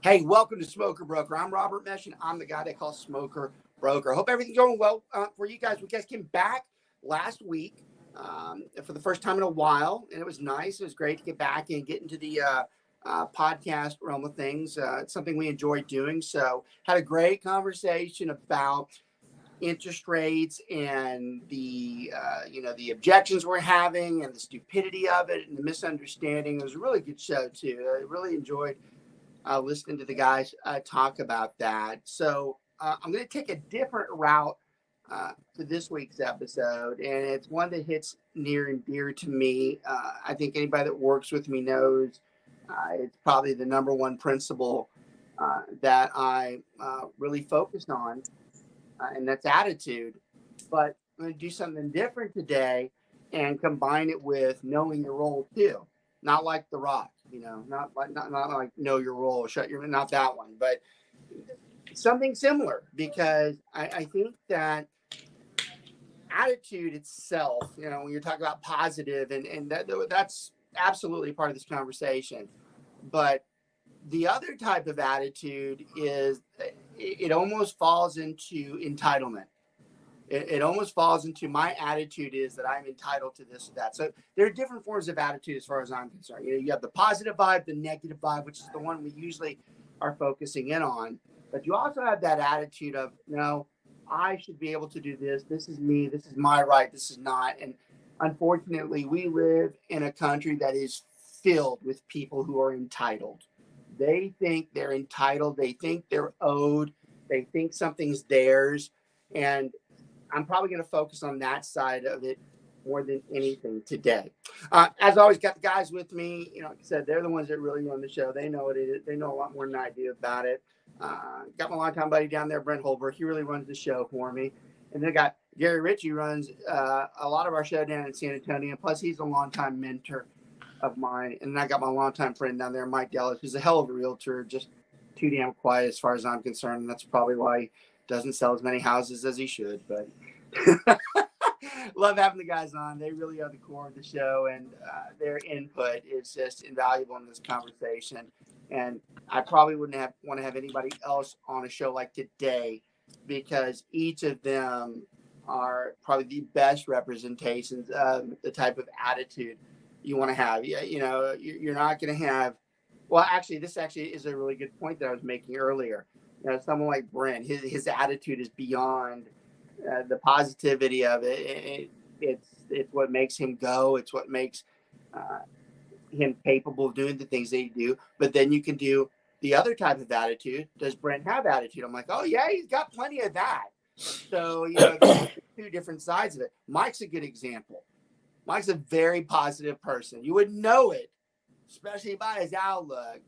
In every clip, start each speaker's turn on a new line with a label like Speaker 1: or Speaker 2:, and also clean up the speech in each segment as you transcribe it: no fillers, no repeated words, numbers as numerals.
Speaker 1: Hey, welcome to Smoker Broker. I'm Robert Mesh, and I'm the guy they call Smoker Broker. Hope everything's going well for you guys. We guys came back last week for the first time in a while, and it was nice. It was great to get back and get into the podcast realm of things. It's something we enjoy doing. So had a great conversation about interest rates and the the objections we're having and the stupidity of it and the misunderstanding. It was a really good show too. I really enjoyed listening to the guys talk about that. So I'm going to take a different route to this week's episode, and it's one that hits near and dear to me. I think anybody that works with me knows it's probably the number one principle that I really focused on, and that's attitude. But I'm going to do something different today and combine it with knowing your role too. Not like The Rock, not like know your role, not that one, but something similar, because I think that attitude itself, when you're talking about positive, and that's absolutely part of this conversation. But the other type of attitude is it almost falls into entitlement. It almost falls into my attitude is that I'm entitled to this or that. So there are different forms of attitude as far as I'm concerned. You have the positive vibe, the negative vibe, which is the one we usually are focusing in on. But you also have that attitude of, no, I should be able to do this. This is me. This is my right. This is not. And unfortunately, we live in a country that is filled with people who are entitled. They think they're entitled. They think they're owed. They think something's theirs. And I'm probably going to focus on that side of it more than anything today. As always, got the guys with me. Like I said, they're the ones that really run the show. They know what it is. They know a lot more than I do about it. Got my longtime buddy down there, Brent Holberg. He really runs the show for me. And then I got Gary Ritchie, runs a lot of our show down in San Antonio. Plus, he's a longtime mentor of mine. And then I got my longtime friend down there, Mike Dallas, who's a hell of a realtor, just too damn quiet as far as I'm concerned. And that's probably why he doesn't sell as many houses as he should. But love having the guys on. They really are the core of the show, and their input is just invaluable in this conversation. And I probably wouldn't want to have anybody else on a show like today, because each of them are probably the best representations of the type of attitude you want to have. You're not going to have. Well, actually, this is a really good point that I was making earlier. Someone like Brent, his attitude is beyond the positivity of it. It's what makes him go. It's what makes him capable of doing the things they do. But then you can do the other type of attitude. Does Brent have attitude? I'm like, oh yeah, he's got plenty of that. So there's two different sides of it. Mike's a good example. Mike's a very positive person. You would know it, especially by his outlook.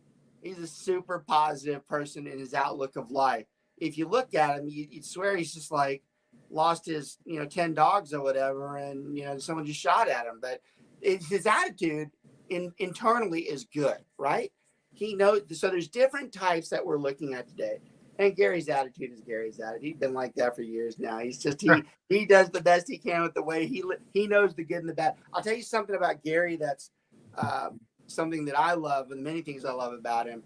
Speaker 1: He's a super positive person in his outlook of life. If you look at him, you'd swear he's just like lost his 10 dogs or whatever, and someone just shot at him. But his attitude internally is good, right? He knows. So there's different types that we're looking at today. And Gary's attitude is Gary's attitude. He's been like that for years now. He's just he does the best he can with the way he knows the good and the bad. I'll tell you something about Gary that's something that I love, and many things I love about him.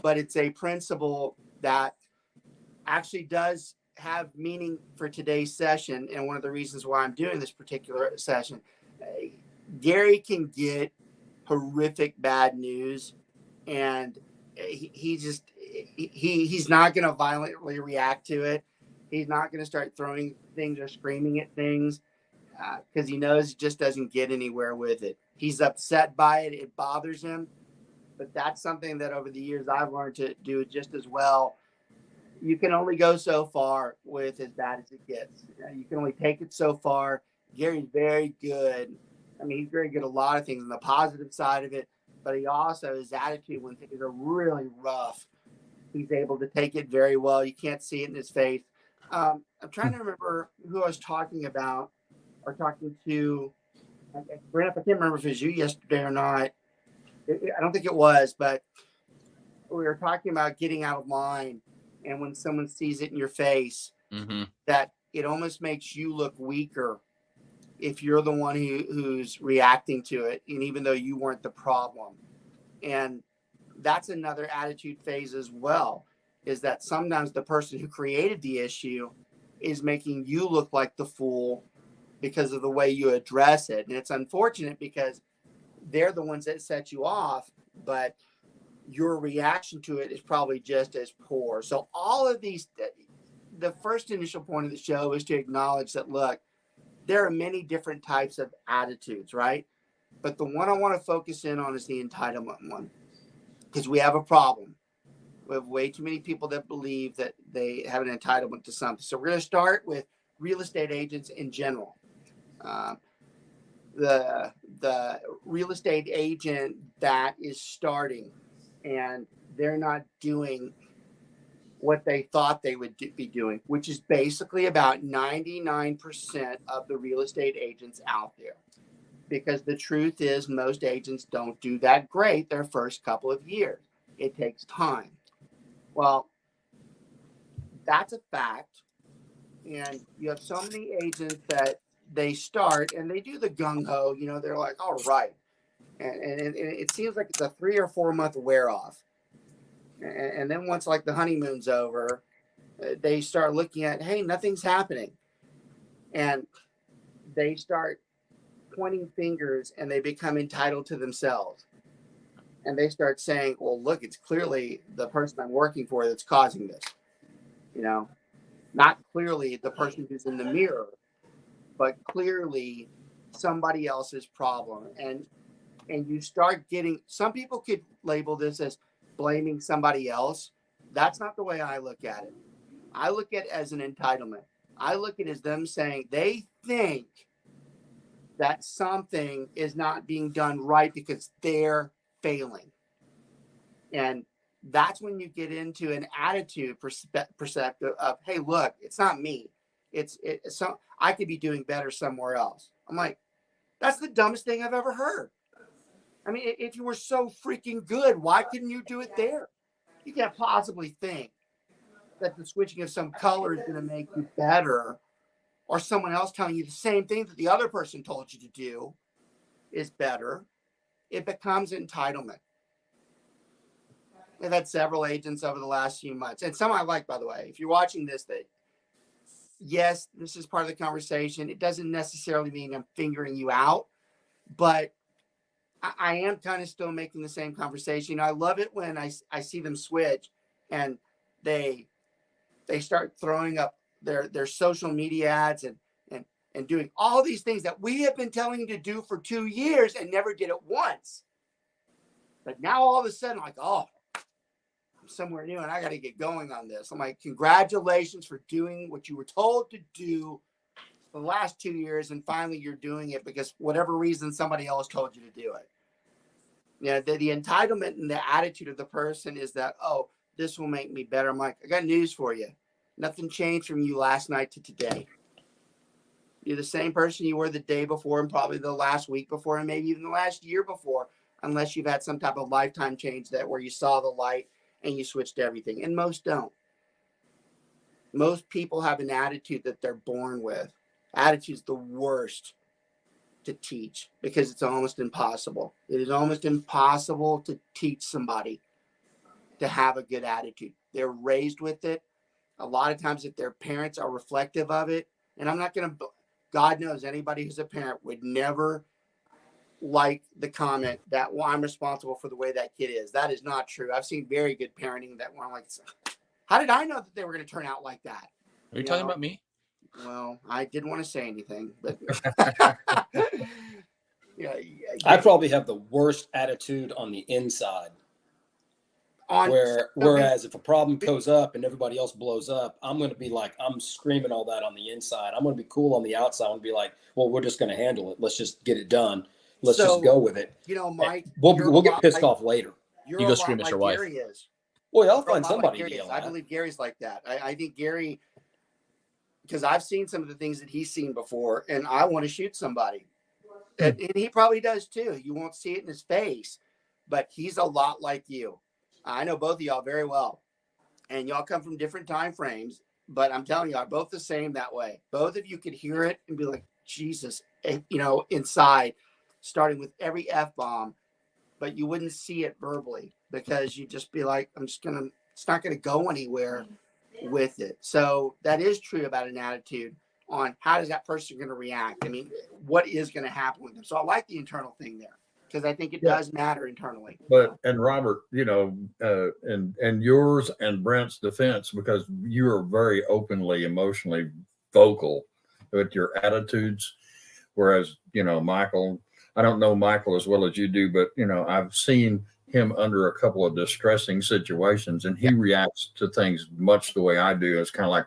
Speaker 1: But it's a principle that actually does have meaning for today's session, and one of the reasons why I'm doing this particular session. Gary can get horrific bad news, and he's not going to violently react to it. He's not going to start throwing things or screaming at things because he knows he just doesn't get anywhere with it. He's upset by it. It bothers him. But that's something that over the years I've learned to do just as well. You can only go so far with as bad as it gets. You can only take it so far. Gary's very good. I mean, he's very good at a lot of things on the positive side of it, but he also, his attitude when things are really rough, he's able to take it very well. You can't see it in his face. I'm trying to remember who I was talking about or talking to. Brent, I can't remember if it was you yesterday or not. I don't think it was, but we were talking about getting out of line. And when someone sees it in your face, that it almost makes you look weaker if you're the one who's reacting to it. And even though you weren't the problem. And that's another attitude phase as well, is that sometimes the person who created the issue is making you look like the fool because of the way you address it. And it's unfortunate because they're the ones that set you off, but your reaction to it is probably just as poor. So all of these, the first initial point of the show is to acknowledge that, look, there are many different types of attitudes, right? But the one I want to focus in on is the entitlement one, because we have a problem. We have way too many people that believe that they have an entitlement to something. So we're going to start with real estate agents in general. The real estate agent that is starting and they're not doing what they thought they would be doing, which is basically about 99% of the real estate agents out there. Because the truth is most agents don't do that great their first couple of years. It takes time. Well, that's a fact. And you have so many agents that they start and they do the gung-ho, you know, they're like, all right. And it seems like it's a 3 or 4 month wear off. And then once like the honeymoon's over, they start looking at, hey, nothing's happening. And they start pointing fingers and they become entitled to themselves. And they start saying, well, look, it's clearly the person I'm working for that's causing this. You know, not clearly the person who's in the mirror, but clearly somebody else's problem. And you start getting, some people could label this as blaming somebody else. That's not the way I look at it. I look at it as an entitlement. I look at it as them saying they think that something is not being done right because they're failing. And that's when you get into an attitude perspective of, hey, look, it's not me. It's so I could be doing better somewhere else. I'm like, that's the dumbest thing I've ever heard. I mean, if you were so freaking good, why couldn't you do it there? You can't possibly think that the switching of some color is going to make you better, or someone else telling you the same thing that the other person told you to do is better. It becomes entitlement. I've had several agents over the last few months, and some I like, by the way. If you're watching this, that yes, this is part of the conversation. It doesn't necessarily mean I'm fingering you out, but I am kind of still making the same conversation. You know, I love it when I see them switch and they start throwing up their social media ads and doing all these things that we have been telling you to do for 2 years and never did it once. But now all of a sudden, like, oh, I'm somewhere new and I got to get going on this. I'm like, congratulations for doing what you were told to do the last 2 years, and finally you're doing it because whatever reason somebody else told you to do it. You know, the entitlement and the attitude of the person is that, oh, this will make me better. I'm like, I got news for you. Nothing changed from you last night to today. You're the same person you were the day before and probably the last week before and maybe even the last year before, unless you've had some type of lifetime change that where you saw the light and you switched everything. And most don't. Most people have an attitude that they're born with. Attitude is the worst to teach because it's almost impossible. It is almost impossible to teach somebody to have a good attitude. They're raised with it. A lot of times if their parents are reflective of it, and I'm not going to, God knows anybody who's a parent would never like the comment that, well, I'm responsible for the way that kid is. That is not true. I've seen very good parenting that were like, how did I know that they were going to turn out like that?
Speaker 2: Are you talking about me?
Speaker 1: Well, I didn't want to say anything, but yeah.
Speaker 3: I probably have the worst attitude on the inside. Whereas if a problem goes up and everybody else blows up, I'm going to be like, I'm screaming all that on the inside. I'm going to be cool on the outside and be like, well, we're just going to handle it. Let's just get it done. Let's just go with it.
Speaker 1: You know, Mike,
Speaker 3: we'll get pissed off later.
Speaker 1: You're
Speaker 2: you go scream at
Speaker 1: like
Speaker 2: your wife.
Speaker 1: Gary is.
Speaker 3: Well, I'll find somebody to yell at.
Speaker 1: I believe Gary's like that. I think Gary, because I've seen some of the things that he's seen before, and I want to shoot somebody. And he probably does too. You won't see it in his face, but he's a lot like you. I know both of y'all very well, and y'all come from different time frames, but I'm telling you, I'm both the same that way. Both of you could hear it and be like, Jesus, you know, inside, starting with every F-bomb, but you wouldn't see it verbally. because you just be like, it's not gonna go anywhere with it. So that is true about an attitude on how is that person going to react. I mean, what is going to happen with them. So I like the internal thing there because I think it does matter internally.
Speaker 2: But and Robert, and yours and Brent's defense, because you are very openly emotionally vocal with your attitudes, whereas Michael, I don't know Michael as well as you do, but I've seen him under a couple of distressing situations, and he reacts to things much the way I do. It's kind of like,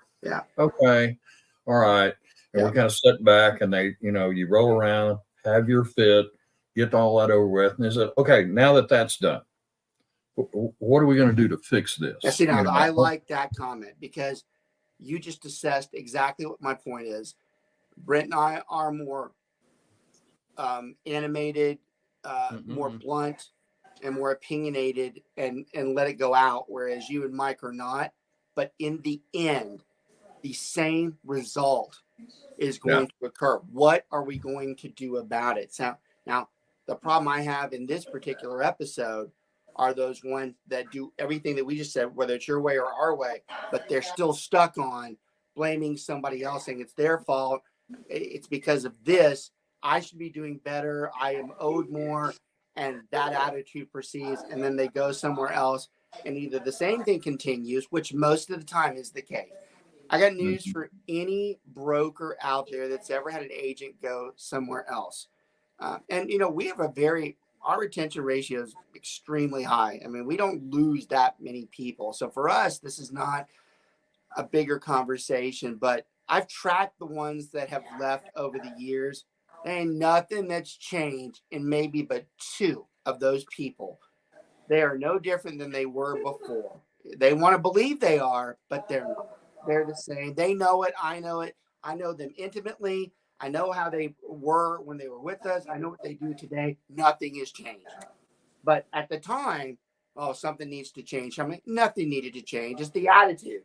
Speaker 2: okay, all right, and we kind of sit back, and you roll around, have your fit, get all that over with, and they said, okay, now that that's done, what are we going to do to fix this?
Speaker 1: See, now I like that comment because you just assessed exactly what my point is. Brent and I are more animated, more blunt, and more opinionated, and let it go out, whereas you and Mike are not. But in the end, the same result is going to occur. What are we going to do about it? So now the problem I have in this particular episode are those ones that do everything that we just said, whether it's your way or our way, but they're still stuck on blaming somebody else, saying it's their fault. It's because of this. I should be doing better. I am owed more. And that attitude proceeds, and then they go somewhere else, and either the same thing continues, which most of the time is the case. I got news for any broker out there that's ever had an agent go somewhere else. And we have our retention ratio is extremely high. I mean, we don't lose that many people. So for us, this is not a bigger conversation, but I've tracked the ones that have left over the years. There ain't nothing that's changed in maybe but 2 of those people. They are no different than they were before. They want to believe they are, but they're not. They're the same. They know it. I know it. I know them intimately. I know how they were when they were with us. I know what they do today. Nothing has changed. But at the time, something needs to change. I mean, nothing needed to change. It's the attitude.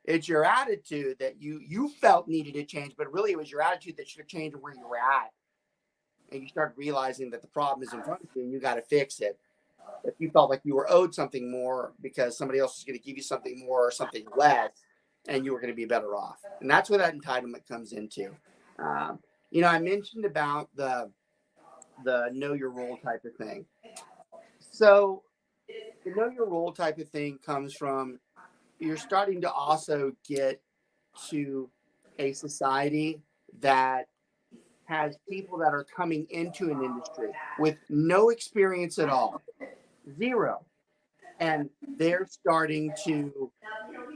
Speaker 1: It's your attitude that you felt needed to change, but really it was your attitude that should have changed where you were at. And you start realizing that the problem is in front of you and you got to fix it. If you felt like you were owed something more because somebody else is going to give you something more or something less, and you were going to be better off. And that's where that entitlement comes into. I mentioned about the know your role type of thing. So the know your role type of thing comes from you're starting to also get to a society that has people that are coming into an industry with no experience at all, 0. And they're starting to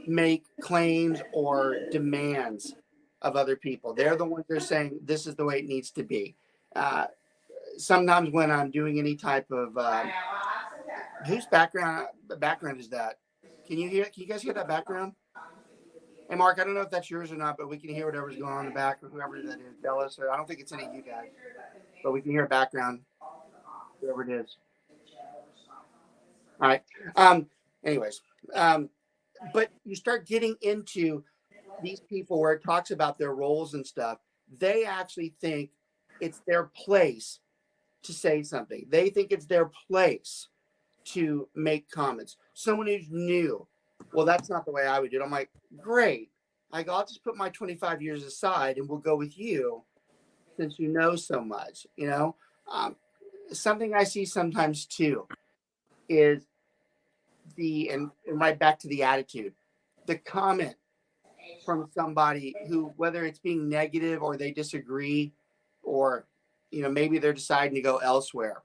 Speaker 1: make claims or demands of other people. They're the ones that are saying, this is the way it needs to be. Sometimes when I'm doing any type of, whose background is that? Can you guys hear that background? Hey, Mark, I don't know if that's yours or not, but we can hear whatever's going on in the back, or whoever that is, Bellis, or I don't think it's any of you guys, but we can hear background, whoever it is. All right. Anyways, but you start getting into these people where it talks about their roles and stuff. They actually think it's their place to say something. They think it's their place to make comments. Someone who's new, well, that's not the way I would do it. I'm like, great. I'll just put my 25 years aside and we'll go with you since you know so much. Something I see sometimes too is and right back to the attitude, the comment from somebody who, whether it's being negative or they disagree, or maybe they're deciding to go elsewhere.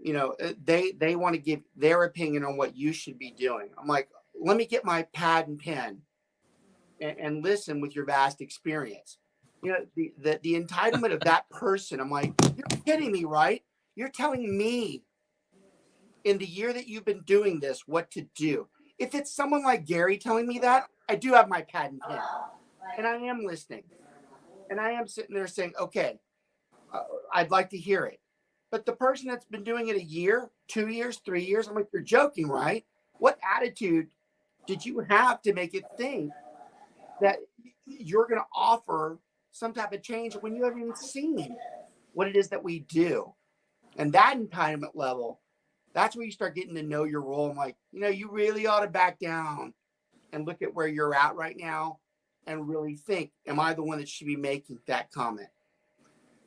Speaker 1: They want to give their opinion on what you should be doing. I'm like, let me get my pad and pen and listen with your vast experience. The entitlement of that person. I'm like, you're kidding me, right? You're telling me in the year that you've been doing this what to do. If it's someone like Gary telling me that, I do have my pad and pen, and I am listening, and I am sitting there saying, okay, I'd like to hear it. But the person that's been doing it a year, 2 years, 3 years, I'm like, you're joking, right? What attitude did you have to make it think that you're going to offer some type of change when you haven't even seen what it is that we do? And that entitlement level That's where you start getting to know your role. I'm like, you really ought to back down and look at where you're at right now and really think, am I the one that should be making that comment?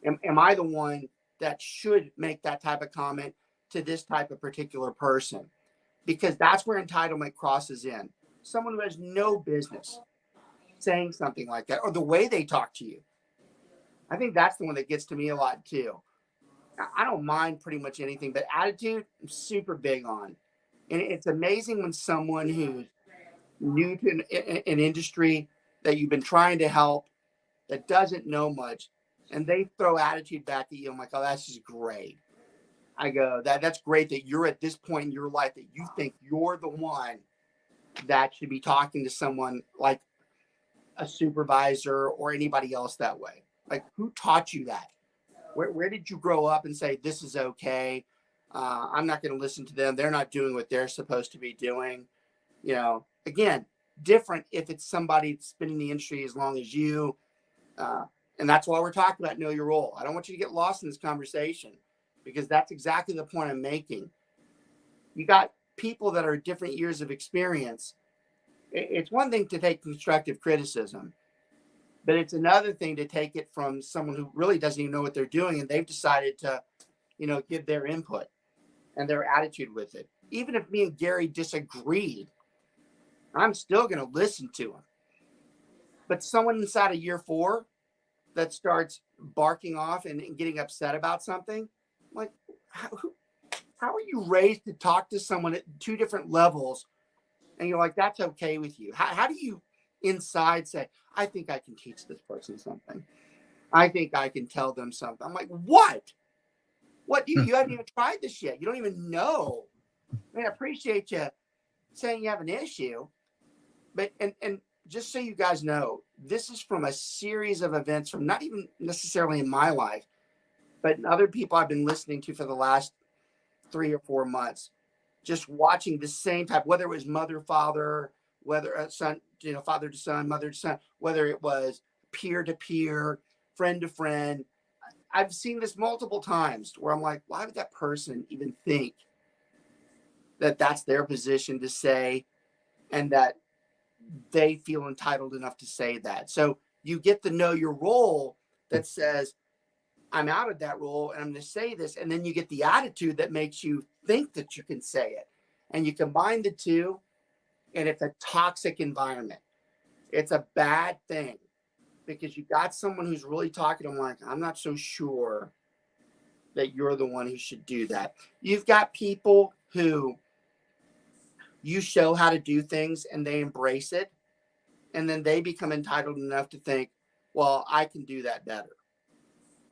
Speaker 1: Am I the one that should make that type of comment to this type of particular person? Because that's where entitlement crosses in. Someone who has no business saying something like that, or the way they talk to you. I think that's the one that gets to me a lot too. I don't mind pretty much anything, but attitude, I'm super big on. And it's amazing when someone who's new to an industry that you've been trying to help, that doesn't know much, and they throw attitude back at you. I'm like, oh, that's just great. I go, that's great that you're at this point in your life that you think you're the one that should be talking to someone like a supervisor or anybody else that way. Like, who taught you that? Where did you grow up and say, this is okay? I'm not going to listen to them. They're not doing what they're supposed to be doing. Again, different if it's somebody that's been in the industry as long as you. And that's why we're talking about know your role. I don't want you to get lost in this conversation because that's exactly the point I'm making. You got people that are different years of experience. It's one thing to take constructive criticism, but it's another thing to take it from someone who really doesn't even know what they're doing, and they've decided to, give their input and their attitude with it. Even if me and Gary disagreed, I'm still going to listen to him. But someone inside of year 4 that starts barking off and getting upset about something, like, how are you raised to talk to someone at 2 different levels? And you're like, that's okay with you. How do you inside say, I think I can teach this person something. I think I can tell them something. I'm like, what? What? You haven't even tried this yet. You don't even know. I mean, I appreciate you saying you have an issue, but, and just so you guys know, this is from a series of events from not even necessarily in my life, but in other people I've been listening to for the last 3 or 4 months, just watching the same type, whether it was mother, father, whether a son, father to son, mother to son, whether it was peer to peer, friend to friend. I've seen this multiple times where I'm like, why would that person even think that that's their position to say and that they feel entitled enough to say that? So you get to know your role that says, I'm out of that role and I'm going to say this. And then you get the attitude that makes you think that you can say it. And you combine the two, and it's a toxic environment. It's a bad thing because you got someone who's really talking to them like, I'm not so sure that you're the one who should do that. You've got people who you show how to do things and they embrace it. And then they become entitled enough to think, well, I can do that better.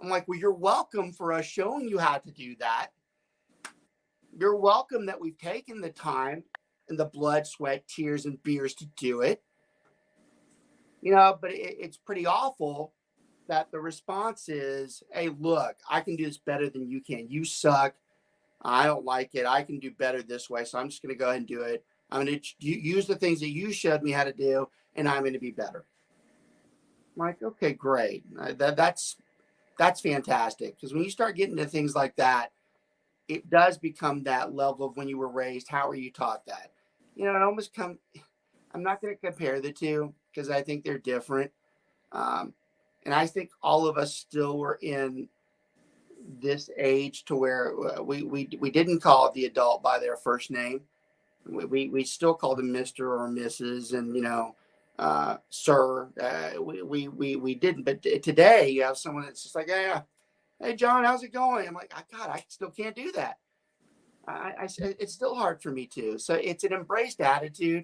Speaker 1: I'm like, well, you're welcome for us showing you how to do that. You're welcome that we've taken the time and the blood, sweat, tears, and beers to do it. But it's pretty awful that the response is, hey, look, I can do this better than you can. You suck. I don't like it. I can do better this way. So I'm just going to go ahead and do it. I'm going to use the things that you showed me how to do, and I'm going to be better. I'm like, okay, great. That's fantastic. Because when you start getting to things like that, it does become that level of when you were raised. How are you taught that? It almost I'm not going to compare the two because I think they're different. And I think all of us still were in this age to where we didn't call the adult by their first name. We still called them Mr. or Mrs. and, sir. We didn't. But today you have someone that's just like, hey, John, how's it going? I'm like, God, I still can't do that. It's still hard for me too. So it's an embraced attitude,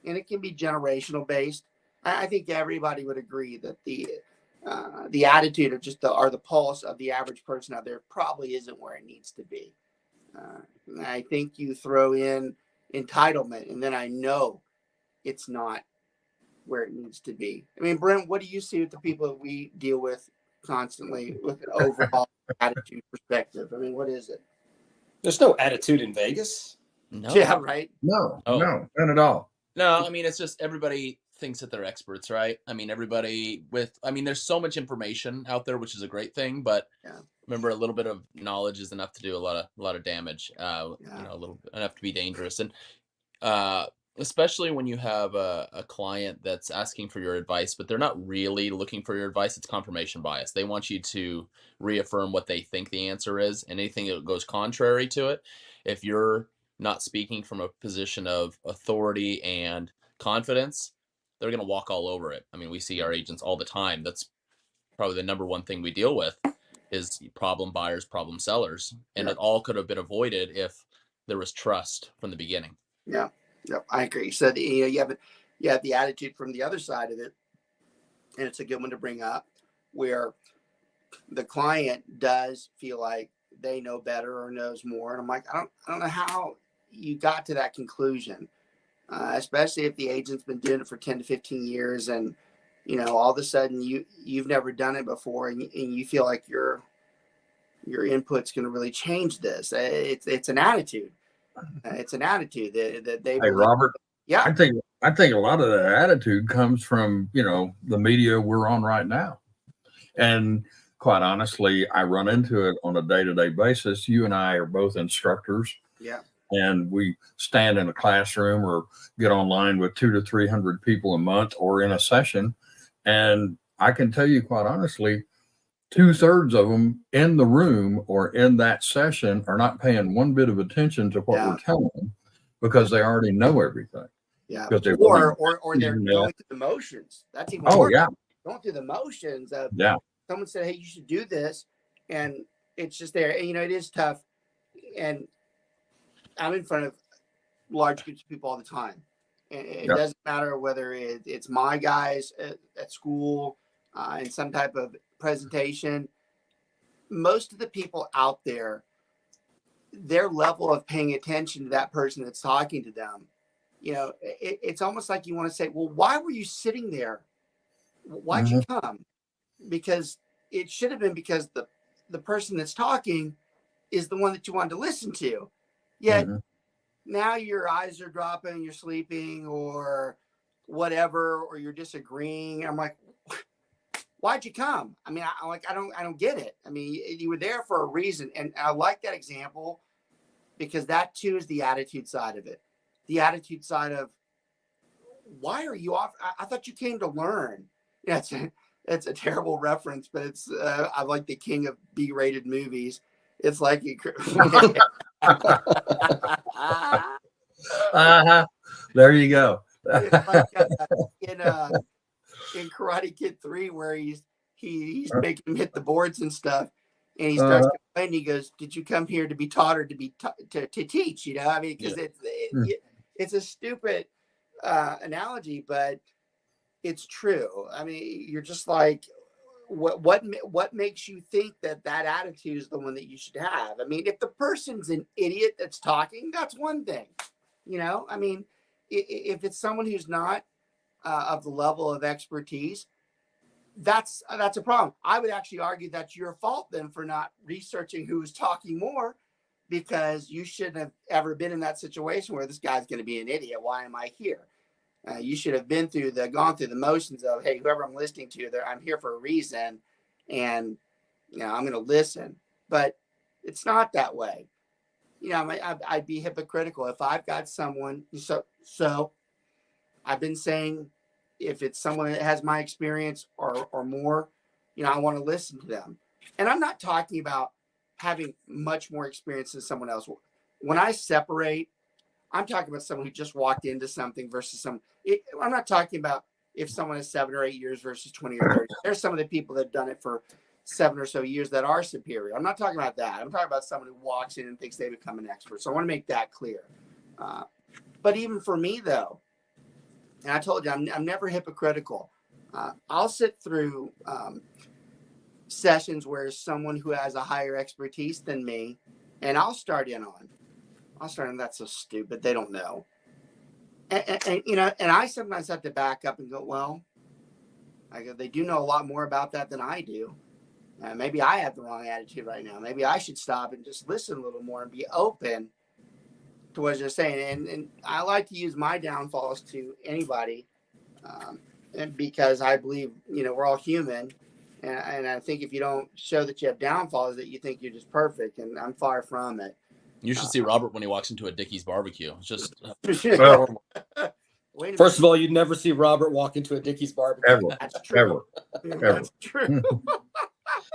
Speaker 1: and it can be generational based. I think everybody would agree that the attitude of just the pulse of the average person out there probably isn't where it needs to be. I think you throw in entitlement, and then I know it's not where it needs to be. I mean, Brent, what do you see with the people that we deal with constantly with an overall attitude perspective? I mean, what is it?
Speaker 3: There's no attitude in Vegas.
Speaker 4: No.
Speaker 1: Yeah, right.
Speaker 2: No, not at all.
Speaker 4: No, I mean, it's just everybody thinks that they're experts, right? I mean, there's so much information out there, which is a great thing, but
Speaker 1: Yeah.
Speaker 4: remember, a little bit of knowledge is enough to do a lot of damage,
Speaker 1: Yeah.
Speaker 4: a little enough to be dangerous. And uh, especially when you have a client that's asking for your advice, but they're not really looking for your advice. It's confirmation bias. They want you to reaffirm what they think the answer is, and anything that goes contrary to it, if you're not speaking from a position of authority and confidence, they're going to walk all over it. I mean, we see our agents all the time. That's probably the number one thing we deal with is problem buyers, problem sellers. And
Speaker 1: Yeah.
Speaker 4: it all could have been avoided if there was trust from the beginning.
Speaker 1: Yeah. Yep. I agree. So you have the attitude from the other side of it. And it's a good one to bring up, where the client does feel like they know better or knows more. And I'm like, I don't know how you got to that conclusion, especially if the agent's been doing it for 10 to 15 years and, all of a sudden you've never done it before and you feel like your input's going to really change this. It's an attitude. It's an attitude that they
Speaker 2: Hey,
Speaker 1: believe.
Speaker 2: Robert.
Speaker 1: Yeah.
Speaker 2: I think a lot of that attitude comes from, the media we're on right now. And quite honestly, I run into it on a day-to-day basis. You and I are both instructors.
Speaker 1: Yeah.
Speaker 2: And we stand in a classroom or get online with 200 to 300 people a month or in a session. And I can tell you quite honestly, 2/3 of them in the room or in that session are not paying one bit of attention to what we're telling them because they already know everything.
Speaker 1: Yeah.
Speaker 2: Because they're
Speaker 1: Or they're going through the motions. That's even worse.
Speaker 2: yeah.
Speaker 1: Going through the motions of
Speaker 2: someone
Speaker 1: said, hey, you should do this. And it's just there. And, it is tough. And I'm in front of large groups of people all the time. And it doesn't matter whether it's my guys at school in some type of presentation. Most of the people out there, their level of paying attention to that person that's talking to them, it's almost like you want to say, well, why were you sitting there? Why'd you come? Because it should have been because the person that's talking is the one that you wanted to listen to. Yet now your eyes are dropping, you're sleeping or whatever, or you're disagreeing. I'm like, why'd you come? I mean, I don't get it. I mean, you were there for a reason. And I like that example because that too is the attitude side of it. The attitude side of, why are you off? I thought you came to learn. It's a terrible reference, but it's I'm like the king of B-rated movies. It's like
Speaker 2: there you go.
Speaker 1: It's like in Karate Kid 3 where he's making him hit the boards and stuff, and he starts complaining. He goes, "Did you come here to be taught or to be to teach?" I mean, because it's a stupid analogy, but it's true. I mean, you're just like, what makes you think that attitude is the one that you should have? I mean, if the person's an idiot that's talking, that's one thing. I mean, if it's someone who's not of the level of expertise, that's a problem. I would actually argue that's your fault then for not researching who is talking more, because you shouldn't have ever been in that situation where this guy's going to be an idiot. Why am I here? You should have gone through the motions of, hey, whoever I'm listening to, I'm here for a reason, and I'm going to listen. But it's not that way. I'd be hypocritical if I've got someone. So I've been saying, if it's someone that has my experience or more, I want to listen to them. And I'm not talking about having much more experience than someone else. When I separate, I'm talking about someone who just walked into something versus I'm not talking about if someone is 7 or 8 years versus 20 or 30. There's some of the people that have done it for 7 or so years that are superior. I'm not talking about that. I'm talking about someone who walks in and thinks they become an expert. So I want to make that clear. But even for me, though, and I told you, I'm never hypocritical. I'll sit through sessions where someone who has a higher expertise than me, and I'll start in, that's so stupid. They don't know. And I sometimes have to back up and go, well, they do know a lot more about that than I do. Maybe I have the wrong attitude right now. Maybe I should stop and just listen a little more and be open to what they're saying. And I like to use my downfalls to anybody And because I believe, we're all human. And I think if you don't show that you have downfalls, that you think you're just perfect. And I'm far from it.
Speaker 4: You should see Robert when he walks into a Dickie's barbecue. It's just
Speaker 2: Well,
Speaker 1: Wait a minute.
Speaker 3: First of all, you'd never see Robert walk into a Dickie's barbecue.
Speaker 2: ever,
Speaker 1: That's true.
Speaker 2: ever,
Speaker 1: That's true.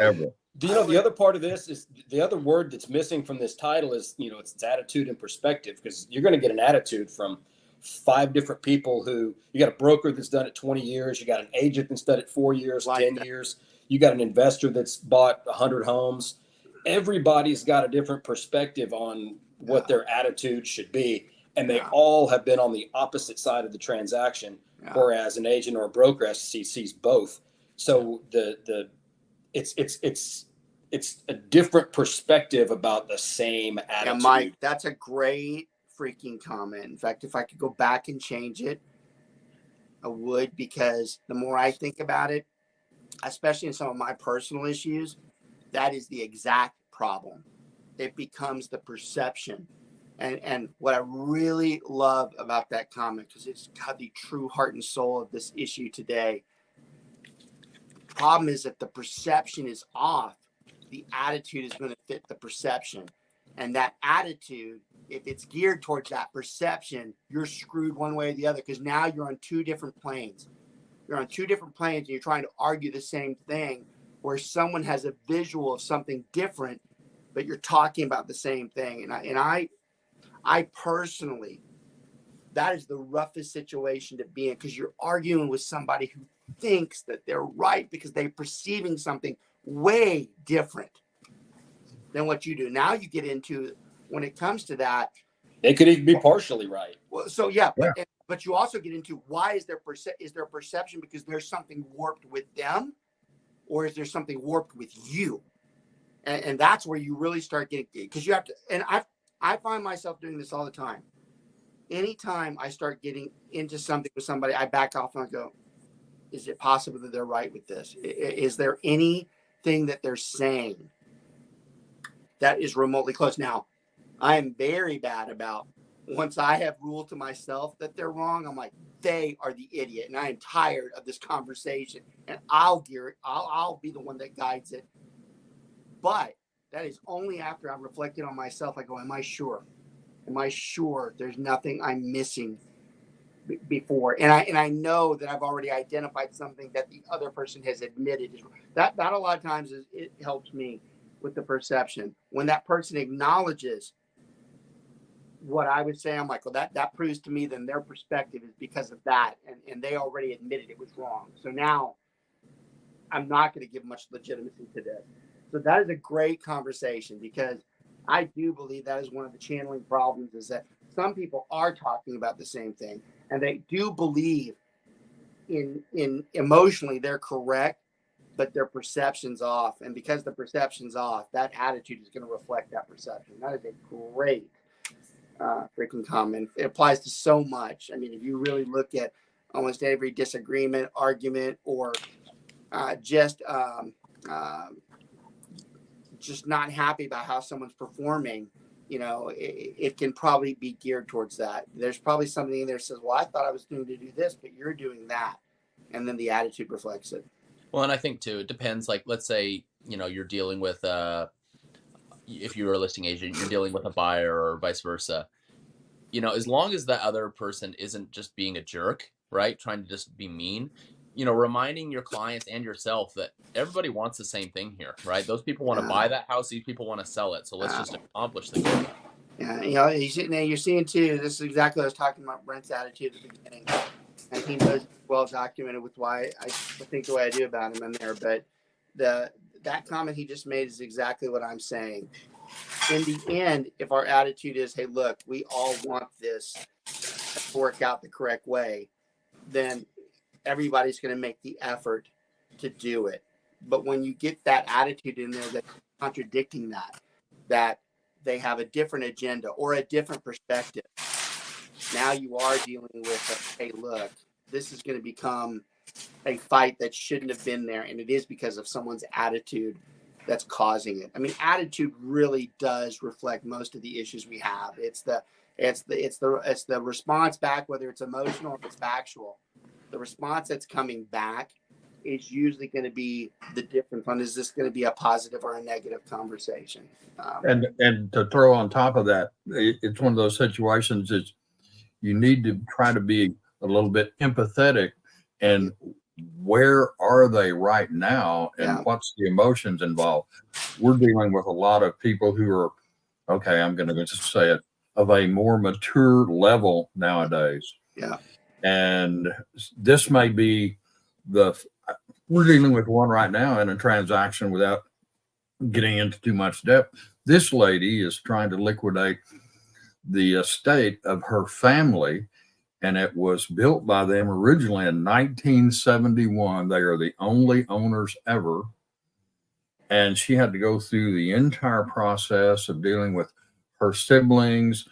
Speaker 2: ever.
Speaker 3: Do you know the other part of this is the other word that's missing from this title is, it's attitude and perspective, because you're going to get an attitude from 5 different people who you got a broker that's done it 20 years. You got an agent that's done it 4 years, 10 years. You got an investor that's bought 100 homes. Everybody's got a different perspective on what their attitude should be. And they all have been on the opposite side of the transaction, whereas an agent or a broker sees both. So it's a different perspective about the same attitude.
Speaker 1: Yeah, Mike, that's a great freaking comment. In fact, if I could go back and change it, I would, because the more I think about it, especially in some of my personal issues, that is the exact problem. It becomes the perception. And what I really love about that comment, because it's got the true heart and soul of this issue today. The problem is that the perception is off. The attitude is going to fit the perception. And that attitude, if it's geared towards that perception, you're screwed one way or the other, because now you're on 2 different planes. You're on 2 different planes and you're trying to argue the same thing, where someone has a visual of something different, but you're talking about the same thing. And I personally, that is the roughest situation to be in, because you're arguing with somebody who thinks that they're right because they're perceiving something way different than what you do. Now you get into, when it comes to that,
Speaker 3: they could even be partially right.
Speaker 1: Well, so but you also get into, why is there perception because there's something warped with them, or is there something warped with you? And that's where you really start getting, because you have to, and I find myself doing this all the time. Anytime I start getting into something with somebody, I back off and I go, is it possible that they're right with this? Is there anything that they're saying that is remotely close? Now, I am very bad about, once I have ruled to myself that they're wrong, I'm like, they are the idiot. And I am tired of this conversation, and I'll gear it. I'll be the one that guides it. But that is only after I've reflected on myself. I go, am I sure? Am I sure there's nothing I'm missing before? And I know that I've already identified something that the other person has admitted is that a lot of times it helps me with the perception. When that person acknowledges what I would say, I'm like, well, that proves to me then their perspective is because of that, and they already admitted it was wrong. So now I'm not going to give much legitimacy to this. So that is a great conversation, because I do believe that is one of the channeling problems, is that some people are talking about the same thing, and they do believe in emotionally they're correct, but their perception's off. And because the perception's off, that attitude is going to reflect that perception. That is a great freaking comment. It applies to so much. I mean, if you really look at almost every disagreement, argument, or just not happy about how someone's performing, it can probably be geared towards that. There's probably something in there that says, well, I thought I was going to do this, but you're doing that. And then the attitude reflects it.
Speaker 4: Well, and I think too, it depends. Like, let's say, you're dealing with, if you're a listing agent, you're dealing with a buyer or vice versa. As long as that other person isn't just being a jerk, right? Trying to just be mean, reminding your clients and yourself that everybody wants the same thing here, right? Those people want to buy that house. These people want to sell it. So let's just accomplish the goal.
Speaker 1: Yeah, you're seeing too, this is exactly what I was talking about, Brent's attitude at the beginning. And he knows well documented with why I think the way I do about him in there. But that comment he just made is exactly what I'm saying. In the end, if our attitude is, hey, look, we all want this to work out the correct way, then everybody's going to make the effort to do it. But when you get that attitude in there that's contradicting that they have a different agenda or a different perspective, now you are dealing with, hey, look, this is going to become a fight that shouldn't have been there. And it is because of someone's attitude that's causing it. I mean, attitude really does reflect most of the issues we have. It's the response back, whether it's emotional or it's factual. the response that's coming back is usually going to be the difference on, is this going to be a positive or a negative conversation?
Speaker 2: And to throw on top of that, it's one of those situations that you need to try to be a little bit empathetic, and where are they right now, and what's the emotions involved? We're dealing with a lot of people who are, okay, I'm going to just say it, of a more mature level nowadays.
Speaker 1: Yeah.
Speaker 2: And this may be we're dealing with one right now in a transaction without getting into too much depth. This lady is trying to liquidate the estate of her family, and it was built by them originally in 1971. They are the only owners ever. And she had to go through the entire process of dealing with her siblings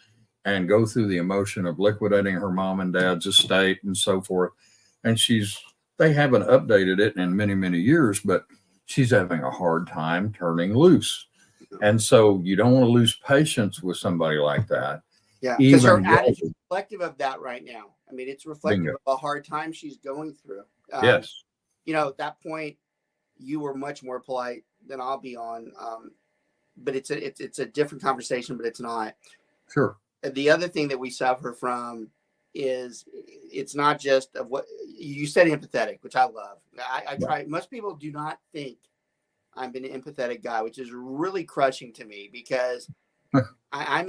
Speaker 2: and go through the emotion of liquidating her mom and dad's estate and so forth. And they haven't updated it in many, many years, but she's having a hard time turning loose. And so you don't want to lose patience with somebody like that.
Speaker 1: Yeah, because her
Speaker 2: Even
Speaker 1: attitude is reflective of that right now. I mean, it's reflective
Speaker 2: Bingo.
Speaker 1: of a hard time she's going through.
Speaker 2: Yes.
Speaker 1: You know, at that point, you were much more polite than I'll be on. But it's a different conversation, but it's not.
Speaker 2: Sure.
Speaker 1: The other thing that we suffer from is it's not just of what you said, empathetic, which I love. I try. Most people do not think I'm an empathetic guy, which is really crushing to me, because I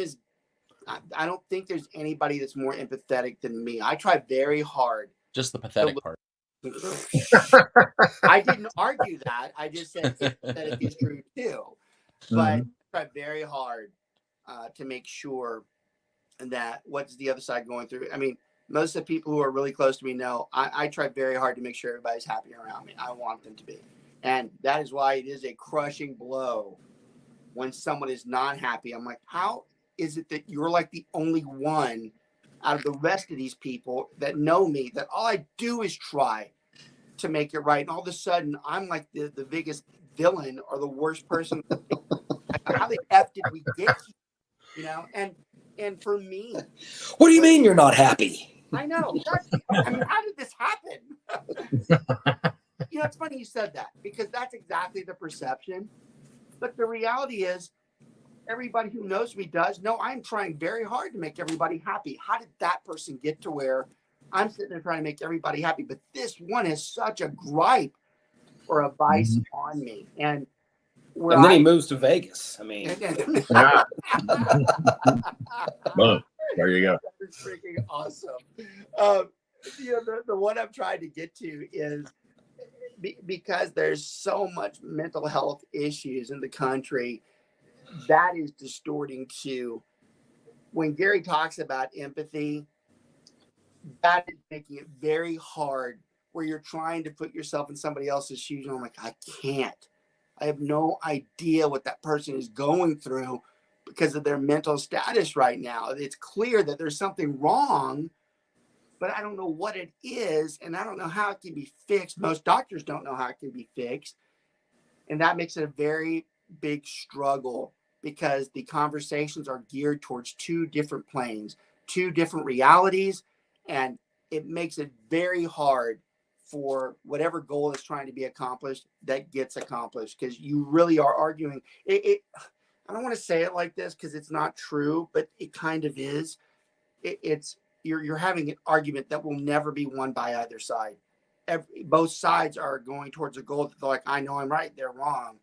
Speaker 1: don't think there's anybody that's more empathetic than me. I try very hard.
Speaker 4: Just the pathetic part.
Speaker 1: I didn't argue that. I just said empathetic is true too. But I try very hard to make sure that what's the other side going through. I mean, most of the people who are really close to me know I try very hard to make sure everybody's happy around me. I want them to be. And that is why it is a crushing blow when someone is not happy. I'm like, how is it that you're like the only one out of the rest of these people that know me, that all I do is try to make it right, and all of a sudden I'm like the biggest villain or the worst person? How the F did we get here? You know, and for me,
Speaker 3: what do you mean you're not happy?
Speaker 1: I know. I mean, how did this happen? You know, it's funny you said that, because that's exactly the perception. But the reality is, everybody who knows me does know I'm trying very hard to make everybody happy. How did that person get to where I'm sitting there trying to make everybody happy? But this one is such a gripe or a vice on me. And
Speaker 3: then he moves to Vegas. I mean,
Speaker 2: Boom. There you go.
Speaker 1: That is freaking awesome. You know, the one I'm trying to get to is because there's so much mental health issues in the country, that is distorting to when Gary talks about empathy. That is making it very hard, where you're trying to put yourself in somebody else's shoes. And I'm like, I can't. I have no idea what that person is going through because of their mental status right now. It's clear that there's something wrong, but I don't know what it is, and I don't know how it can be fixed. Most doctors don't know how it can be fixed, and that makes it a very big struggle, because the conversations are geared towards two different planes, two different realities, and it makes it very hard for whatever goal is trying to be accomplished that gets accomplished, because you really are arguing it. I don't want to say it like this because it's not true, but it kind of is. You're having an argument that will never be won by either side. Both sides are going towards a goal that they're like, I know I'm right, they're wrong.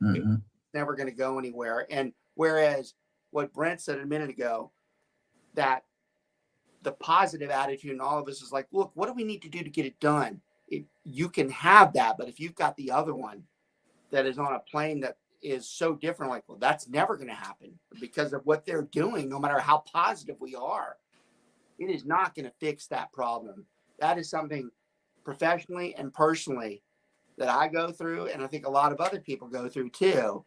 Speaker 2: Mm-hmm.
Speaker 1: It's never going to go anywhere. And whereas what Brent said a minute ago, that the positive attitude in all of us is like, look, what do we need to do to get it done? You can have that, but if you've got the other one that is on a plane that is so different, like, well, that's never going to happen because of what they're doing, no matter how positive we are. It is not going to fix that problem. That is something professionally and personally that I go through, and I think a lot of other people go through too.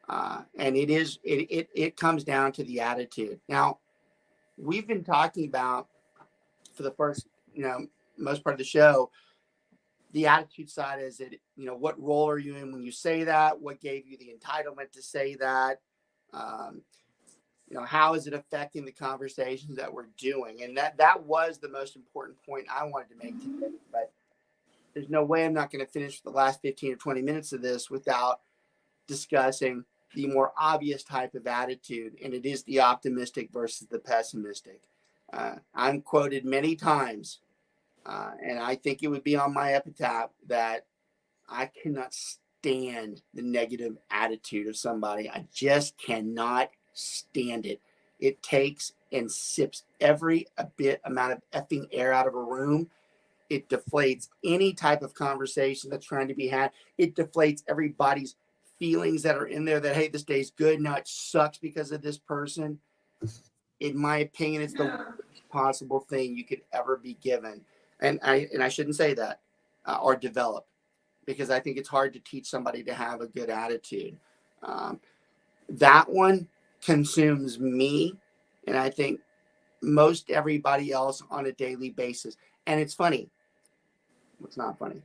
Speaker 1: And it comes down to the attitude. Now, we've been talking about for the first, most part of the show, the attitude side. Is it, what role are you in when you say that? What gave you the entitlement to say that? how is it affecting the conversations that we're doing? And that was the most important point I wanted to make today. But there's no way I'm not going to finish the last 15 or 20 minutes of this without discussing the more obvious type of attitude, and it is the optimistic versus the pessimistic. I'm quoted many times, and I think it would be on my epitaph, that I cannot stand the negative attitude of somebody. I just cannot stand it. It takes and sips every amount of effing air out of a room. It deflates any type of conversation that's trying to be had. It deflates everybody's feelings that are in there that, hey, this day's good. Now it sucks because of this person. In my opinion, it's the worst possible thing you could ever be given. And I shouldn't say that or develop, because I think it's hard to teach somebody to have a good attitude. That one consumes me, and I think most everybody else on a daily basis. And it's funny. It's not funny.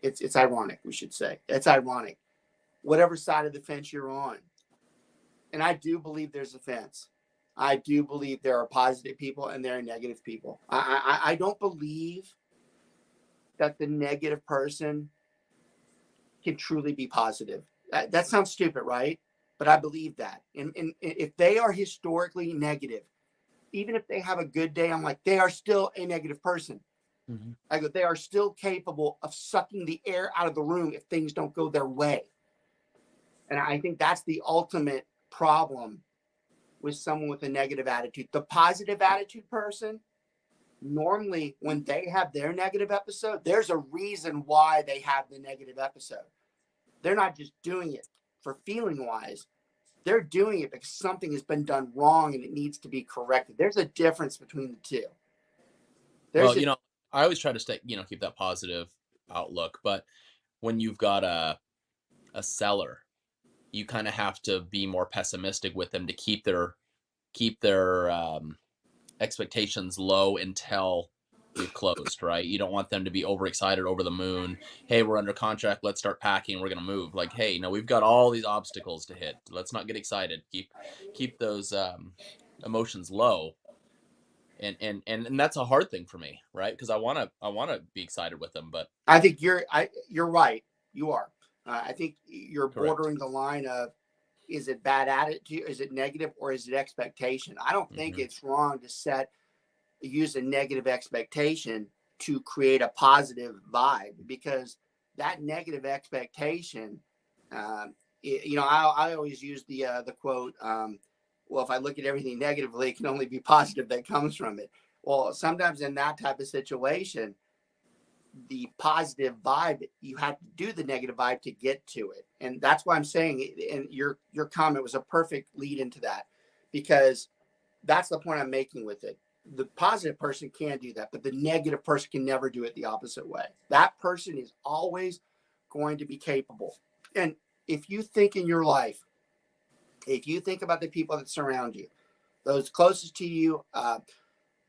Speaker 1: It's ironic, we should say. It's ironic. Whatever side of the fence you're on. And I do believe there's a fence. I do believe there are positive people and there are negative people. I don't believe that the negative person can truly be positive. That sounds stupid, right? But I believe that. And if they are historically negative, even if they have a good day, I'm like, they are still a negative person.
Speaker 4: Mm-hmm.
Speaker 1: I go, they are still capable of sucking the air out of the room if things don't go their way. And I think that's the ultimate problem with someone with a negative attitude. The positive attitude person, normally when they have their negative episode, there's a reason why they have the negative episode. They're not just doing it for feeling wise. They're doing it because something has been done wrong and it needs to be corrected. There's a difference between the two.
Speaker 4: I always try to stay, keep that positive outlook. But when you've got a seller, you kind of have to be more pessimistic with them to keep their expectations low until we've closed, right? You don't want them to be overexcited, over the moon. Hey, we're under contract. Let's start packing. We're going to move. Like, hey, we've got all these obstacles to hit. Let's not get excited. Keep those emotions low. And that's a hard thing for me, right? Because I want to be excited with them, but
Speaker 1: I think you're right. You are. I think you're
Speaker 4: Correct.
Speaker 1: bordering the line of, is it bad attitude? Is it negative, or is it expectation? I don't think it's wrong to use a negative expectation to create a positive vibe, because that negative expectation, I always use the quote, well, if I look at everything negatively, it can only be positive that comes from it. Well, sometimes in that type of situation, the positive vibe, you have to do the negative vibe to get to it. And that's why I'm saying, and your comment was a perfect lead into that, because that's the point I'm making with it. The positive person can do that, but the negative person can never do it the opposite way. That person is always going to be capable. And if you think in your life, if you think about the people that surround you, those closest to you,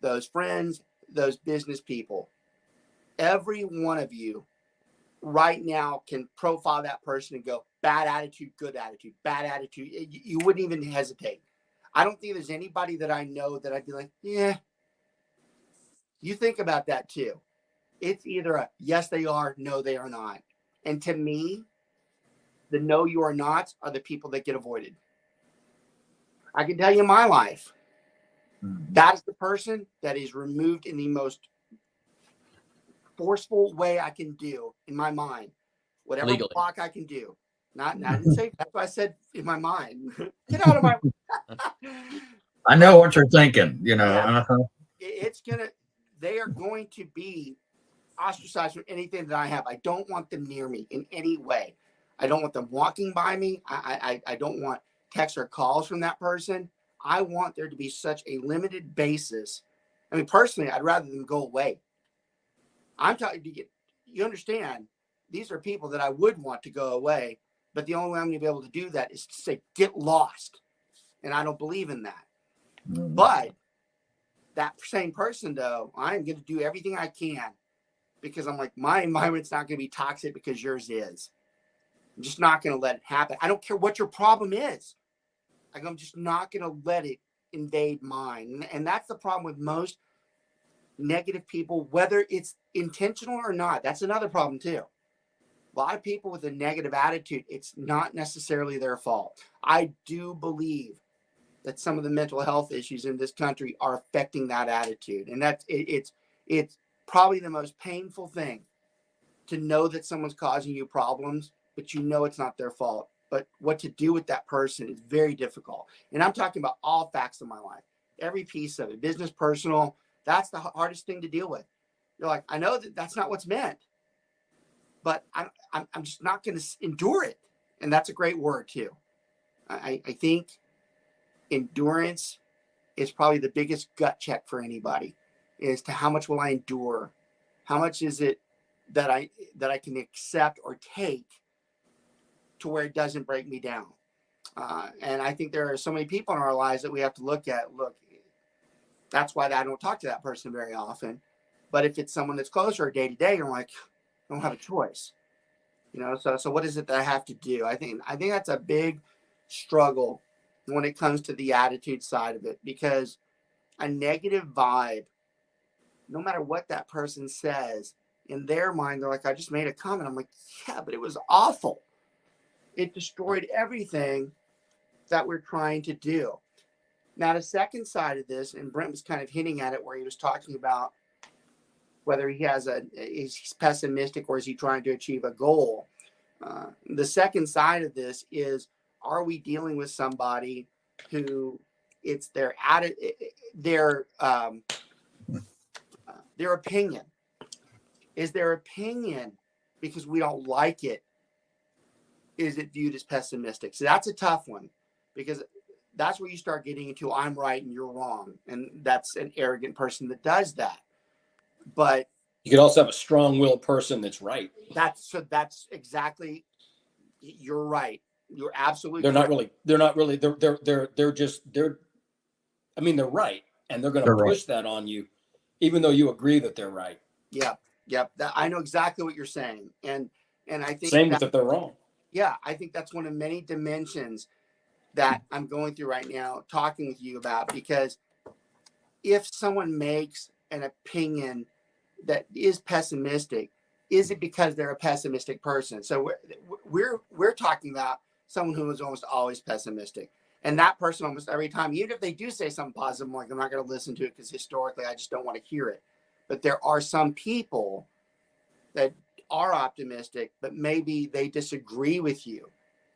Speaker 1: those friends, those business people, every one of you right now can profile that person and go, bad attitude, good attitude, bad attitude. You wouldn't even hesitate. I don't think there's anybody that I know that I'd be like, yeah, you think about that too. It's either a yes, they are, no, they are not. And to me, the no, you are nots are the people that get avoided. I can tell you my life. That is the person that is removed in the most forceful way I can do in my mind. Whatever
Speaker 4: Legally.
Speaker 1: block I can do. I didn't say, that's what I said in my mind. Get out of my
Speaker 2: I know what you're thinking,
Speaker 1: Yeah. They are going to be ostracized from anything that I have. I don't want them near me in any way. I don't want them walking by me. I don't want texts or calls from that person. I want there to be such a limited basis. I mean, personally, I'd rather them go away. I'm talking to you understand, these are people that I would want to go away, but the only way I'm going to be able to do that is to say, get lost. And I don't believe in that. But that same person, though, I am going to do everything I can, because I'm like, my environment's not going to be toxic because yours is. I'm just not going to let it happen. I don't care what your problem is. I'm just not going to let it invade mine. And that's the problem with most negative people, whether it's intentional or not. That's another problem too. A lot of people with a negative attitude, it's not necessarily their fault. I do believe that some of the mental health issues in this country are affecting that attitude. And it's probably the most painful thing, to know that someone's causing you problems, but you know it's not their fault. But what to do with that person is very difficult. And I'm talking about all facts of my life, every piece of it, business, personal. That's the hardest thing to deal with. You're like, I know that that's not what's meant, but I'm just not going to endure it. And that's a great word too. I think endurance is probably the biggest gut check for anybody, as to how much will I endure? How much is it that I can accept or take to where it doesn't break me down? And I think there are so many people in our lives that we have to look at. Look, that's why I don't talk to that person very often. But if it's someone that's closer day to day, you're like, I don't have a choice. So what is it that I have to do? I think that's a big struggle when it comes to the attitude side of it, because a negative vibe, no matter what that person says, in their mind, they're like, I just made a comment. I'm like, yeah, but it was awful. It destroyed everything that we're trying to do. Now, the second side of this, and Brent was kind of hinting at it, where he was talking about whether he's pessimistic or is he trying to achieve a goal. The second side of this is, are we dealing with somebody who it's their opinion? Is their opinion, because we don't like it, is it viewed as pessimistic? So that's a tough one, because that's where you start getting into I'm right and you're wrong. And that's an arrogant person that does that. But
Speaker 3: you could also have a strong-willed person that's right.
Speaker 1: That's exactly, you're right. You're absolutely
Speaker 3: They're
Speaker 1: correct.
Speaker 3: not really, they're right. And they're going to push that on you, even though you agree that they're right.
Speaker 1: Yeah. Yep. I know exactly what you're saying. And I think
Speaker 3: same with if they're wrong.
Speaker 1: Yeah. I think that's one of many dimensions that I'm going through right now, talking with you about, because if someone makes an opinion that is pessimistic, is it because they're a pessimistic person? So we're talking about someone who is almost always pessimistic. And that person almost every time, even if they do say something positive, I'm like, I'm not going to listen to it because historically I just don't want to hear it. But there are some people that are optimistic, but maybe they disagree with you.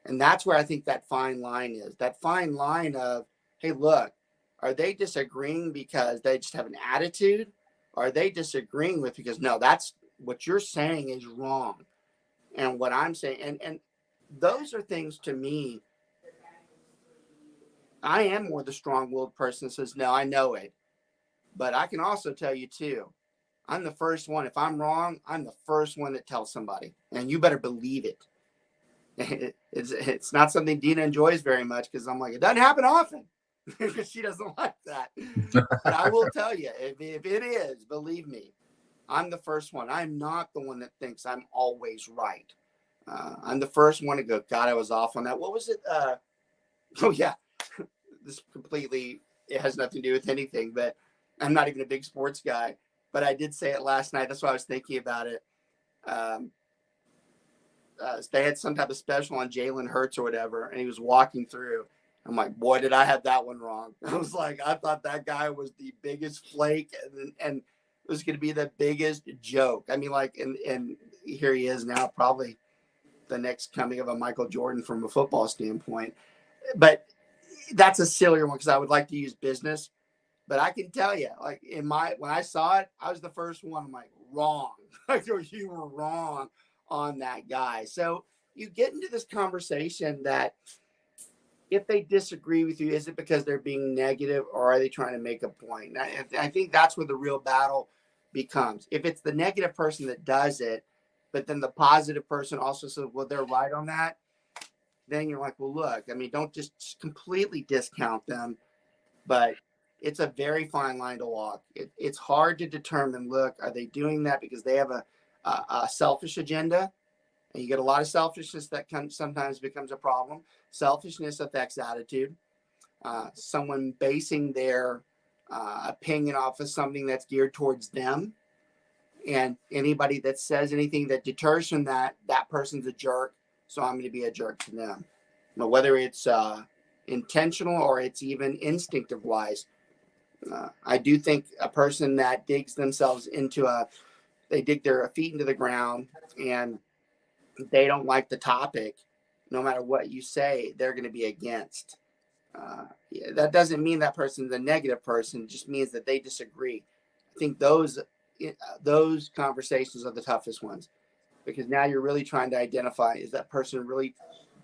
Speaker 1: And that's where I think that fine line is. That fine line of, hey, look, are they disagreeing because they just have an attitude? Or are they disagreeing with because, no, that's what you're saying is wrong. And what I'm saying, and those are things to me. I am more the strong-willed person that says, no, I know it. But I can also tell you too, I'm the first one. If I'm wrong, I'm the first one that tells somebody, and you better believe it. It's not something Dina enjoys very much, because I'm like, it doesn't happen often. She doesn't like that. But I will tell you, if it is, believe me, I'm the first one. I'm not the one that thinks I'm always right. I'm the first one to go, God, I was off on that. What was it? Oh, yeah. This completely, it has nothing to do with anything, but I'm not even a big sports guy. But I did say it last night. That's why I was thinking about it. They had some type of special on Jalen Hurts or whatever, and he was walking through. I'm like, boy, did I have that one wrong. I was like, I thought that guy was the biggest flake, and it was going to be the biggest joke. I mean, like, and here he is now, probably the next coming of a Michael Jordan from a football standpoint. But that's a sillier one, because I would like to use business. But I can tell you, like, when I saw it, I was the first one. I'm like, wrong. Like, you were wrong on that guy. So you get into this conversation that if they disagree with you, is it because they're being negative, or are they trying to make a point? I think that's where the real battle becomes. If it's the negative person that does it, but then the positive person also says, well, they're right on that, then you're like, well, look, I mean, don't just completely discount them, but it's a very fine line to walk. It's hard to determine, look, are they doing that because they have a selfish agenda? And you get a lot of selfishness that sometimes becomes a problem. Selfishness affects attitude. someone basing their opinion off of something that's geared towards them. And anybody that says anything that deters from that, that person's a jerk. So I'm going to be a jerk to them. Now, whether it's intentional or it's even instinctive wise. I do think a person that digs themselves into they dig their feet into the ground and they don't like the topic, no matter what you say, they're going to be against. That doesn't mean that person's a negative person. It just means that they disagree. I think those conversations are the toughest ones, because now you're really trying to identify, is that person really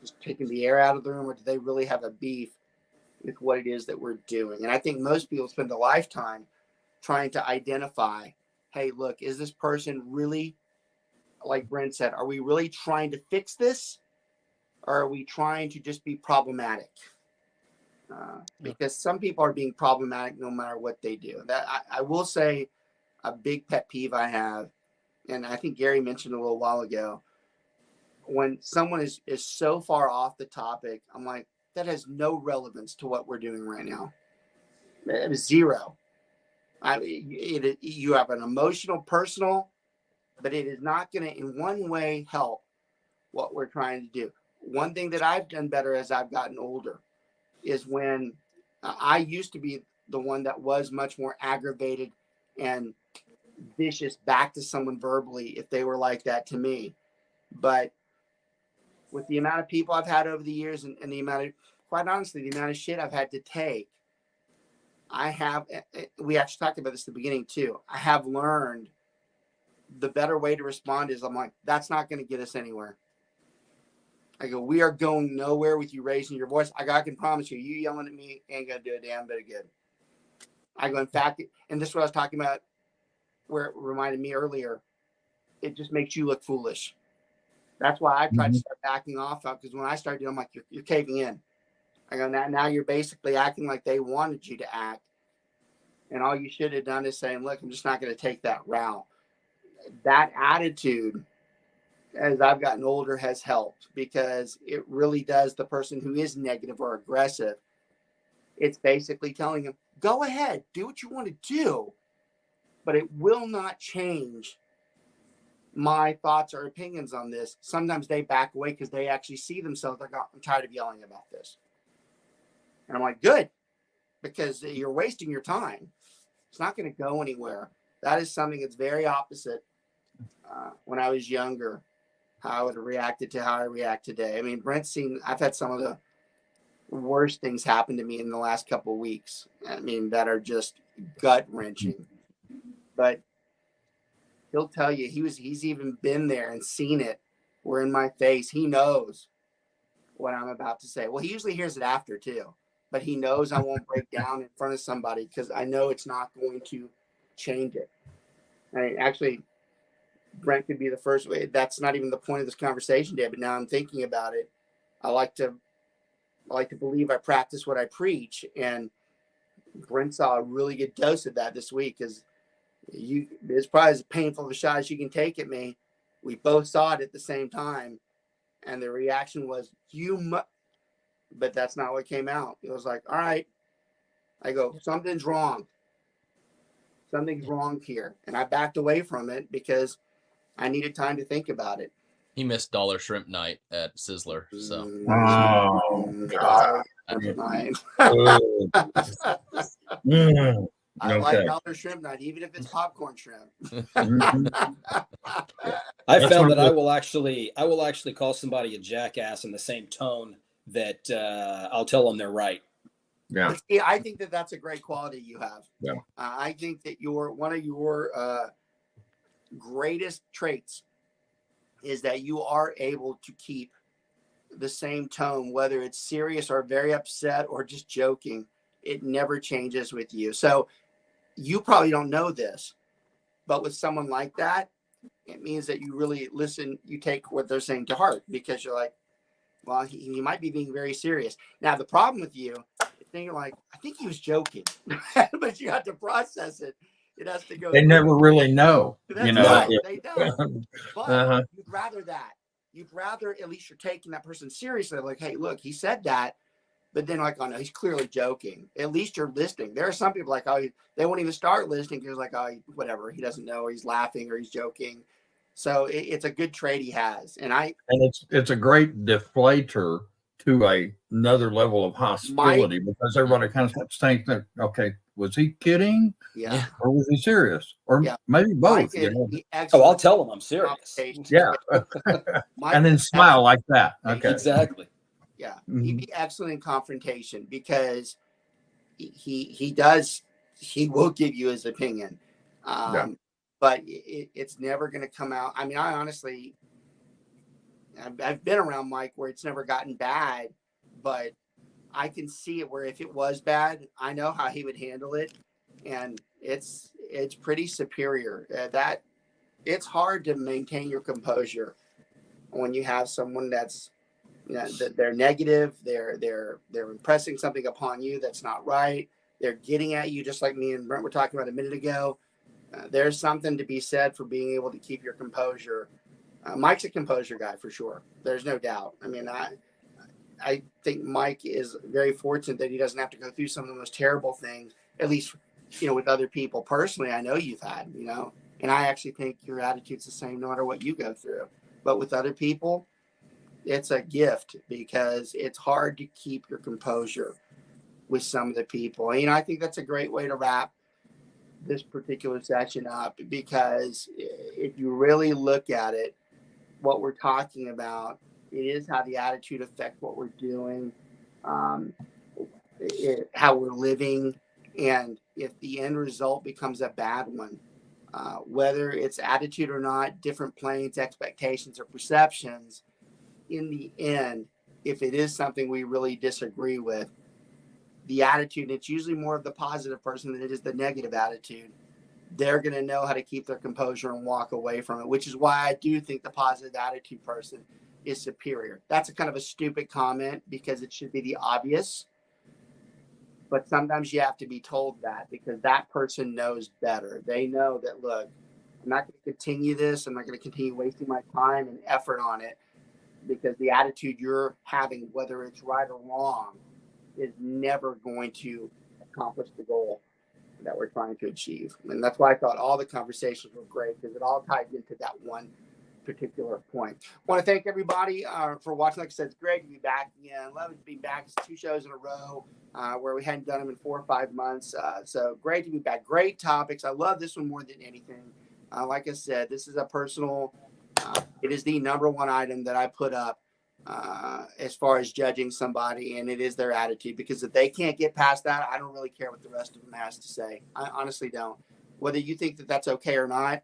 Speaker 1: just taking the air out of the room, or do they really have a beef with what it is that we're doing? And I think most people spend a lifetime trying to identify, hey, look, is this person really, like Brent said, are we really trying to fix this? Or are we trying to just be problematic? Because some people are being problematic no matter what they do. That I will say a big pet peeve I have, and I think Gary mentioned a little while ago, when someone is so far off the topic, I'm like, that has no relevance to what we're doing right now. It is zero. You have an emotional, personal, but it is not going to in one way help what we're trying to do. One thing that I've done better as I've gotten older is when I used to be the one that was much more aggravated and vicious back to someone verbally if they were like that to me. But with the amount of people I've had over the years and the amount of, quite honestly, the amount of shit I've had to take, we actually talked about this at the beginning too. I have learned the better way to respond is I'm like, that's not going to get us anywhere. I go, we are going nowhere with you raising your voice. I can promise you, you yelling at me ain't going to do a damn bit of good. I go, in fact, and this is what I was talking about, where it reminded me earlier, it just makes you look foolish. That's why I tried to start backing off, because when I started, I'm like, you're caving in. I go, now you're basically acting like they wanted you to act. And all you should have done is saying, look, I'm just not going to take that route. That attitude, as I've gotten older, has helped, because it really does. The person who is negative or aggressive, it's basically telling them, go ahead, do what you want to do, but it will not change my thoughts or opinions on this. Sometimes they back away because they actually see themselves like, oh, I'm tired of yelling about this. And I'm like, good, because you're wasting your time. It's not going to go anywhere. That is something that's very opposite when I was younger, how I would have reacted to how I react today. I mean, I've had some of the worst things happen to me in the last couple of weeks. I mean, that are just gut wrenching. But he'll tell you, he's even been there and seen it. We're in my face. He knows what I'm about to say. Well, he usually hears it after too, but he knows I won't break down in front of somebody because I know it's not going to change it. I mean, actually, Brent could be the first way. That's not even the point of this conversation today, but now I'm thinking about it. I like to believe I practice what I preach, and Brent saw a really good dose of that this week, because it's probably as painful of a shot as you can take at me. We both saw it at the same time, and the reaction was, but that's not what came out. It was like, all right. I go, something's wrong. Something's wrong here. And I backed away from it because I needed time to think about it.
Speaker 4: He missed Dollar Shrimp Night at Sizzler. So
Speaker 1: I like Dollar Shrimp Night, even if it's popcorn shrimp.
Speaker 3: I found that I will actually call somebody a jackass in the same tone that I'll tell them they're right.
Speaker 2: Yeah.
Speaker 1: I think that's a great quality you have.
Speaker 2: Yeah.
Speaker 1: I think that one of your greatest traits is that you are able to keep the same tone, whether it's serious or very upset or just joking. It never changes with you. So you probably don't know this, but with someone like that, it means that you really listen, you take what they're saying to heart, because you're like, well, he might be being very serious. Now, the problem with you is then you're like, I think he was joking, but you have to process it. It has to go.
Speaker 2: They never really know.
Speaker 1: That's right. They don't. But you'd rather that. You'd rather at least you're taking that person seriously. Like, hey, look, he said that, But then like, oh no, he's clearly joking. At least you're listening. There are some people like, oh, they won't even start listening because like, oh, whatever, he doesn't know, or he's laughing or he's joking. So it's a good trait he has. And
Speaker 2: it's a great deflator to another level of hostility, because everybody kind of thinks that, okay, was he kidding?
Speaker 1: Yeah.
Speaker 2: Or was he serious? Or maybe both.
Speaker 3: I'll tell him I'm serious.
Speaker 2: Yeah. And then smile like that. Okay.
Speaker 3: Exactly.
Speaker 1: Yeah.
Speaker 2: Mm-hmm.
Speaker 1: He'd be excellent in confrontation because he will give you his opinion. But it's never going to come out. I mean, I honestly, I've been around Mike where it's never gotten bad, but I can see it where if it was bad, I know how he would handle it. And it's pretty superior. That it's hard to maintain your composure when you have someone that's, they're negative. They're impressing something upon you that's not right. They're getting at you, just like me and Brent were talking about a minute ago. There's something to be said for being able to keep your composure. Mike's a composure guy for sure. There's no doubt. I mean, I think Mike is very fortunate that he doesn't have to go through some of the most terrible things, at least, with other people. Personally, I know you've had, and I actually think your attitude's the same no matter what you go through. But with other people, it's a gift because it's hard to keep your composure with some of the people. And, I think that's a great way to wrap this particular session up, because if you really look at it, what we're talking about, it is how the attitude affects what we're doing, how we're living. And if the end result becomes a bad one, whether it's attitude or not, different planes, expectations, or perceptions, in the end, if it is something we really disagree with, the attitude, it's usually more of the positive person than it is the negative attitude. They're going to know how to keep their composure and walk away from it, which is why I do think the positive attitude person is superior. That's a kind of a stupid comment because it should be the obvious. But sometimes you have to be told that because that person knows better. They know that, look, I'm not going to continue this. I'm not going to continue wasting my time and effort on it because the attitude you're having, whether it's right or wrong, is never going to accomplish the goal that we're trying to achieve. And that's why I thought all the conversations were great, because it all ties into that one particular point. I want to thank everybody for watching. Like I said, it's great to be back again. Love to be back. It's 2 shows in a row where we hadn't done them in 4 or 5 months. So great to be back. Great topics. I love this one more than anything. Like I said, this is a personal, it is the number one item that I put up as far as judging somebody, and it is their attitude, because if they can't get past that, I don't really care what the rest of them has to say. I honestly don't. Whether you think that that's okay or not,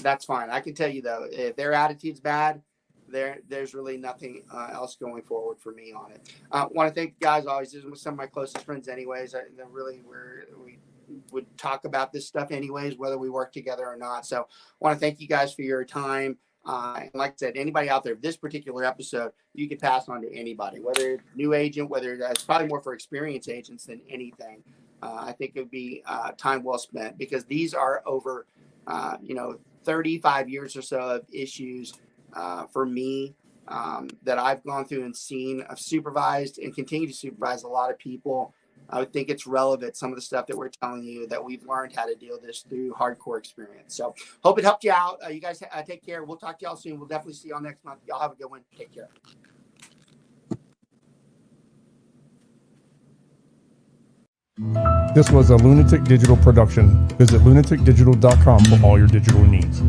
Speaker 1: that's fine. I can tell you though, if their attitude's bad, there's really nothing else going forward for me on it. Want to thank you guys always. These are some of my closest friends anyways. We would talk about this stuff anyways, whether we work together or not. So I want to thank you guys for your time. And like I said, anybody out there, this particular episode, you could pass on to anybody, whether it's new agent, whether it's probably more for experienced agents than anything. I think it would be time well spent, because these are over, 35 years or so of issues for me that I've gone through and seen. I've supervised and continue to supervise a lot of people. I would think it's relevant, some of the stuff that we're telling you, that we've learned how to deal this through hardcore experience. So hope it helped you out. You guys take care. We'll talk to y'all soon. We'll definitely see y'all next month. Y'all have a good one. Take care.
Speaker 5: This was a Lunatic Digital production. Visit lunaticdigital.com for all your digital needs.